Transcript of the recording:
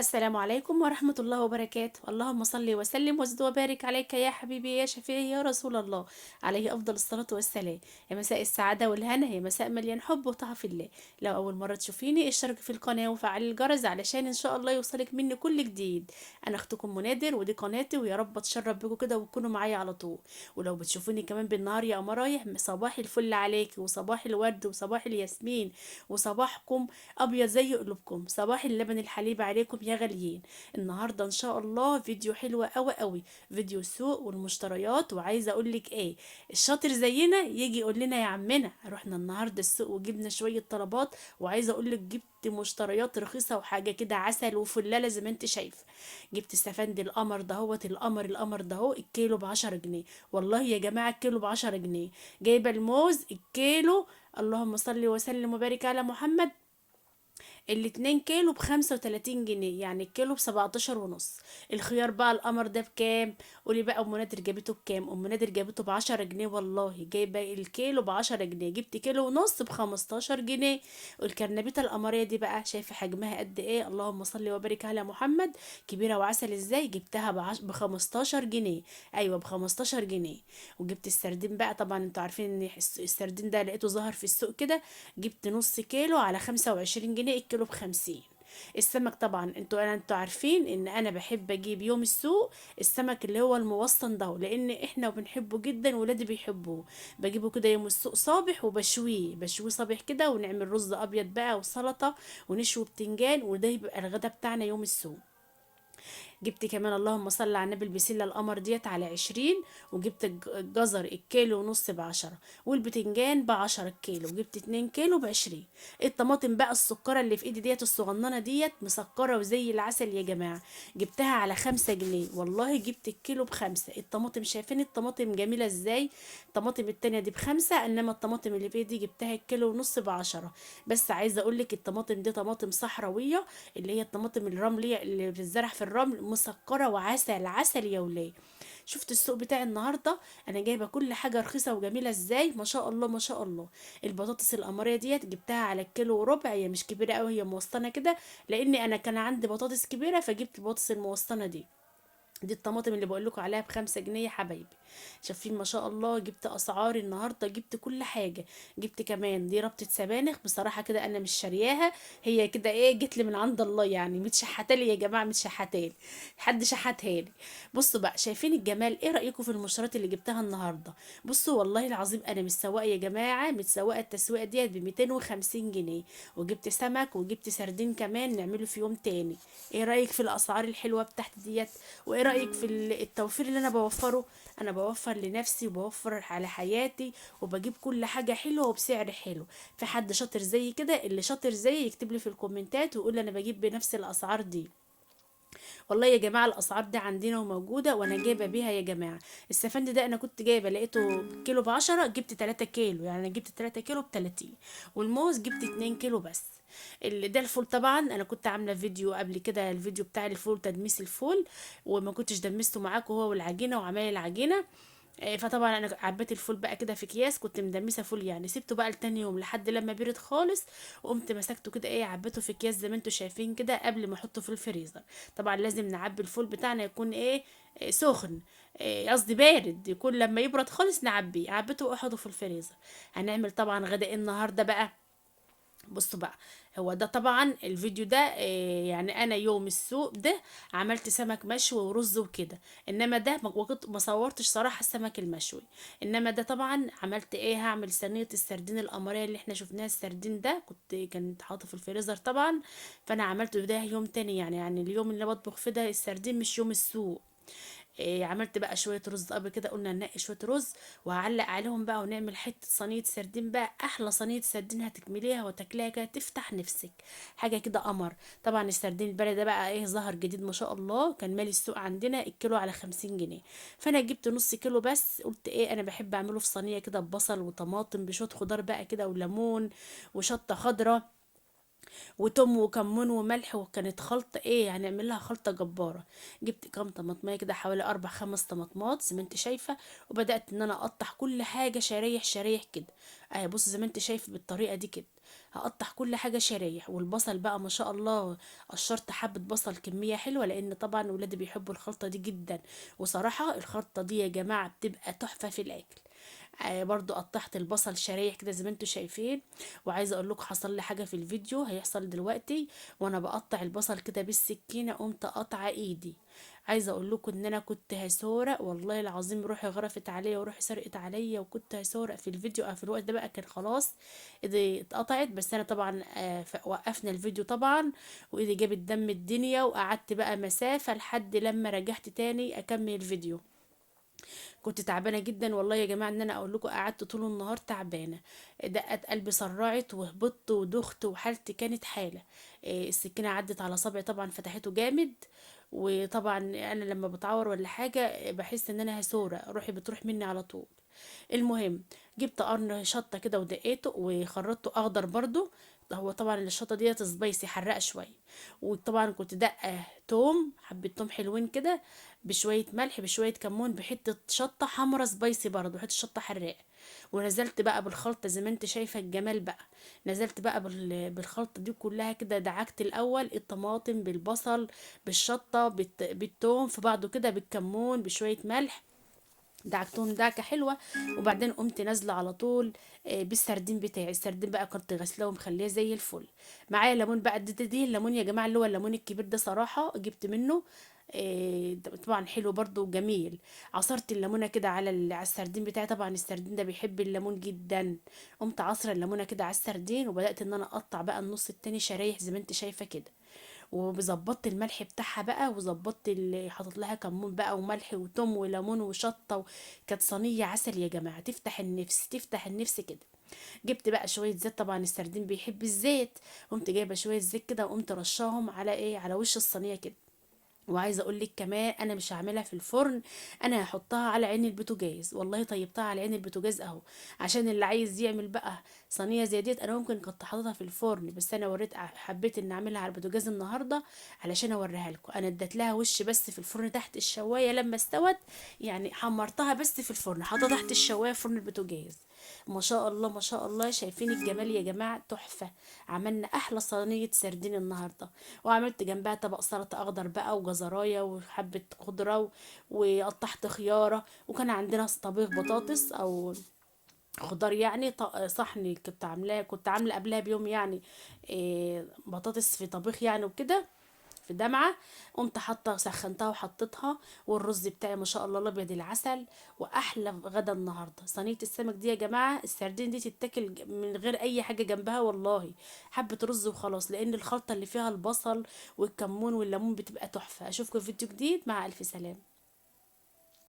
السلام عليكم ورحمة الله وبركاته. اللهم صل وسلم وزد وبارك عليك يا حبيبي يا شفيعي يا رسول الله، عليه أفضل الصلاة والسلام. يا مساء السعادة والهنا، يا مساء مليان حب وطه في الله. لو أول مرة تشوفيني اشتركي في القناة وفعلي الجرس علشان إن شاء الله يوصلك مني كل جديد. أنا أختكم منادر ودي قناتي، ويا رب أتشرف بكم كده وتكونوا معايا على طول. ولو بتشوفوني كمان بالنهار يا قمرايح، صباح الفل عليكي وصباح الورد وصباح الياسمين وصباحكم ابيض زي قلوبكم، صباح اللبن الحليب عليكم يا غاليين. النهارده ان شاء الله فيديو حلو قوي قوي، فيديو السوق والمشتريات. وعايزه اقول لك ايه، الشاطر زينا يجي يقول لنا يا عمنا رحنا النهارده السوق وجبنا شويه طلبات. وعايزه اقول لك جبت مشتريات رخيصه وحاجه كده عسل وفلاله زي ما انت شايفه. جبت استفند القمر دهوت، القمر دهو الكيلو ب10 جنيه. والله يا جماعه الكيلو ب10 جنيه. جايبه الموز الكيلو، اللهم صل وسلم وبارك على محمد، ال2 كيلو ب35 جنيه، يعني الكيلو ب17 ونص. الخيار بقى القمر ده بكام؟ قولي بقى ام نادر جابته بكام؟ ام نادر جابته ب10 جنيه، والله جايبه الكيلو ب10 جنيه، جبت كيلو ونص ب15 جنيه. والكرنبيطه القمريه دي بقى شايفه حجمها قد ايه؟ اللهم صل وبارك على محمد، كبيره وعسل ازاي. جبتها ب15 جنيه، ايوه ب15 جنيه. وجبت السردين بقى، طبعا انتوا عارفين ان السردين ده لقيته ظهر في السوق كده. جبت نص كيلو على 25 جنيه، الكيلو ب50. السمك طبعا انتوا عارفين ان انا بحب اجيب يوم السوق السمك اللي هو الموسطن ده، لان احنا بنحبه جدا ولادي بيحبوه. بجيبه كده يوم السوق صابح وبشويه صابح كده، ونعمل رز ابيض بقى وسلطة ونشوي بتنجان، وده يبقى الغدا بتاعنا يوم السوق. جبت كمان اللهم صل على النبي البسلة القمر ديت على 20. وجبت الجزر الكيلو ونص ب10، والبتنجان ب10 الكيلو، وجبت 2 كيلو ب20. الطماطم بقى السكرة اللي في ايدي ديت الصغننة ديت مسكرة وزي العسل يا جماعة، جبتها على 5 جنيه. والله جبت الكيلو ب5. الطماطم شايفين الطماطم جميلة ازاي؟ الطماطم التانية دي ب5، انما الطماطم اللي في ايدي جبتها الكيلو ونص ب10. بس عايزة اقولك الطماطم دي طماطم صحراوية، اللي هي الطماطم الرملية اللي بتزرع في الرمل، مسكرة وعسل عسل يا ولاد. شفت السوق بتاعي النهارده؟ انا جايبه كل حاجه رخيصه وجميله ازاي، ما شاء الله ما شاء الله. البطاطس القمريه ديت جبتها على الكيلو وربع، هي مش كبيره قوي، هي موسطنه كده، لاني انا كان عندي بطاطس كبيره فجبت البطاطس الموسطنه دي. دي الطماطم اللي بقول لكم عليها ب5 جنيه يا حبايبي. شايفين ما شاء الله، جبت اسعار النهارده، جبت كل حاجه. جبت كمان دي ربطه سبانخ، بصراحه كده انا مش شارياها، هي كده ايه جت لي من عند الله، يعني متشحتالي يا جماعه، متشحتالي، حد شحتها لي. بصوا بقى شايفين الجمال، ايه رايكم في المشتريات اللي جبتها النهارده؟ بصوا والله العظيم انا متسوقه يا جماعه، متسوقه التسويقه ديت ب 250 جنيه. وجبت سمك وجبت سردين كمان نعمله في يوم تاني. ايه رايك في الاسعار الحلوه بتاعت ديت؟ وايه رأيك في التوفير اللي انا بوفره؟ انا بوفر لنفسي وبوفر على حياتي، وبجيب كل حاجة حلوة وبسعر حلو. في حد شاطر زي كده؟ اللي شاطر زي يكتب لي في الكومنتات ويقول لي انا بجيب بنفس الاسعار دي. والله يا جماعة الأسعار دي عندنا وموجودة وأنا جايبة بيها يا جماعة. السفند ده أنا كنت جايبة لقيته كيلو ب10، جبت 3 كيلو، يعني أنا جبت 3 كيلو ب30. والموز جبت 2 كيلو بس. اللي ده الفول طبعا انا كنت عامله فيديو قبل كده، الفيديو بتاع الفول تدميس الفول، وما كنتش دمسته معاكم هو والعجينه وعمال العجينه. فطبعا انا عبيت الفول بقى كده في اكياس، كنت مدمسه فول يعني، سبته بقى لتاني يوم لحد لما برد خالص. وقمت مسكته كده ايه، عبيته في اكياس زي ما انتوا شايفين كده قبل ما احطه في الفريزر. طبعا لازم نعبي الفول بتاعنا يكون ايه، سخن، قصدي بارد، يكون لما يبرد خالص نعبيه. عبيته واحطه في الفريزر. هنعمل طبعا غدا إيه النهارده بقى؟ بصوا بقى، هو ده طبعا الفيديو ده يعني انا يوم السوق ده عملت سمك مشوي ورز وكده. انما ده وكنت ما صورتش صراحة السمك المشوي. انما ده طبعا عملت ايه، هعمل صينية السردين القمرية اللي احنا شفناها. السردين ده كانت حاطه في الفريزر طبعا، فانا عملته ده يوم تاني، يعني اليوم اللي بطبخ فيه ده السردين مش يوم السوق. عملت بقى شوية رز قبل كده، قلنا ننقي شوية رز وهعلق عليهم بقى، ونعمل حتة صينية سردين بقى، أحلى صينية سردين هتكمليها وتاكليها كده تفتح نفسك، حاجة كده قمر. طبعا السردين البلدي ده بقى ايه، ظهر جديد ما شاء الله، كان مالي السوق عندنا الكيلو على 50 جنيه. فأنا جبت نص كيلو بس، قلت ايه أنا بحب أعمله في صينية كده ببصل وطماطم بشوية خضار بقى كده وليمون وشطة خضرة وتوم وكمون وملح، وكانت خلطة ايه يعني، اعمل لها خلطة جبارة. جبت كام طماطمية كده، حوالي 4 5 طماطمات زي ما انت شايفة. وبدأت ان انا اقطع كل حاجة شرايح شرايح كده. اهي بص زي ما انت شايف بالطريقة دي كده. هقطع كل حاجه شرايح. والبصل بقى ما شاء الله، قشرت حبه بصل كميه حلوه، لان طبعا ولادي بيحبوا الخلطه دي جدا. وصراحه الخلطه دي يا جماعه بتبقى تحفه في الاكل. برضو قطعت البصل شرايح كده زي ما انتوا شايفين. وعايزه اقول لكم حصل لي حاجه في الفيديو هيحصل دلوقتي، وانا بقطع البصل كده بالسكينه قمت قاطعه ايدي. عايزه اقول لكم ان انا كنت هسورق والله العظيم، روحي غرفت عليا وروحي سرقت عليا، وكنت هسورق في الفيديو. في الوقت ده بقى كان خلاص ايدي اتقطعت، بس انا طبعا وقفنا الفيديو طبعا، وايدي جابت دم الدنيا، وقعدت بقى مسافه لحد لما رجعت تاني اكمل الفيديو. كنت تعبانه جدا والله يا جماعه، ان انا اقول لكم قعدت طول النهار تعبانه. دقات قلبي سرعت وهبطت ودخت وحالتي كانت حاله. السكينه عدت على صبعي طبعا فتحته جامد. وطبعا انا لما بتعور ولا حاجه بحس ان انا هسوره، روحي بتروح مني على طول. المهم، جبت قرن شطه كده ودقيته وخرطته اخضر برضو. هو طبعا الشطه ديت سبايسي حراقه شويه. وطبعا كنت دقه توم، حبه توم حلوين كده، بشويه ملح بشويه كمون بحته شطه حمرا سبايسي برضو حته شطه حراقه. ونزلت بقى بالخلطه زي ما انت شايفه الجمال بقى. نزلت بقى بالخلطه دي كلها كده، دعكت الاول الطماطم بالبصل بالشطه بالثوم في بعضه كده بالكمون بشويه ملح، دعكتهم دعكة حلوة. وبعدين قمت نازلة على طول بالسردين بتاعي. السردين بقى كنت غسلاه ومخليه زي الفل. معايا ليمون بقى، دي الليمون يا جماعة اللي هو الليمون الكبير ده، صراحة جبت منه. طبعا حلو برضو وجميل. عصرت الليمونة كده على على السردين بتاعي، طبعا السردين ده بيحب الليمون جدا. قمت عصر الليمونة كده على السردين، وبدأت ان انا اقطع بقى النص التاني شرايح زي ما انت شايفة كده. وظبطت الملح بتاعها بقى، وظبطت اللي حاطط لها كمون بقى وملح وتوم وليمون وشطه كانت صينيه عسل يا جماعه، تفتح النفس تفتح النفس كده. جبت بقى شويه زيت، طبعا السردين بيحب الزيت. قمت جايبه شويه زيت كده وقمت رشاهم على ايه، على وش الصينيه كده. وعايزه اقول لك كمان انا مش هعملها في الفرن، انا هحطها على عين البوتاجاز. والله طيبتها على عين البوتاجاز اهو. عشان اللي عايز يعمل بقى صينيه زي ديت، انا ممكن كنت حاططها في الفرن، بس انا حبيت ان اعملها على البوتاجاز النهارده علشان اوريها لكم. انا اديت لها وش بس في الفرن تحت الشوايه لما استوت، يعني حمرتها بس في الفرن، حاطه تحت الشوايه في فرن البوتاجاز. ما شاء الله ما شاء الله، شايفين الجمال يا جماعه، تحفه. عملنا احلى صينيه سردين النهارده. وعملت جنبها طبق سلطة أخضر بقى وجزراية وحبة خضرة وقطعت خيارة. وكان عندنا طبيخ بطاطس أو خضار يعني، صحني كنت عاملة قبلها بيوم يعني. بطاطس في طبيخ يعني وكده، في دمعة. قمت حاطه سخنتها وحطيتها. والرز بتاعي ما شاء الله الابيض العسل. واحلى غدا النهارده صينيه السمك دي يا جماعه، السردين دي تتاكل من غير اي حاجه جنبها والله. حبه رز وخلاص، لان الخلطه اللي فيها البصل والكمون والليمون بتبقى تحفه. اشوفكم في فيديو جديد، مع الف سلامه.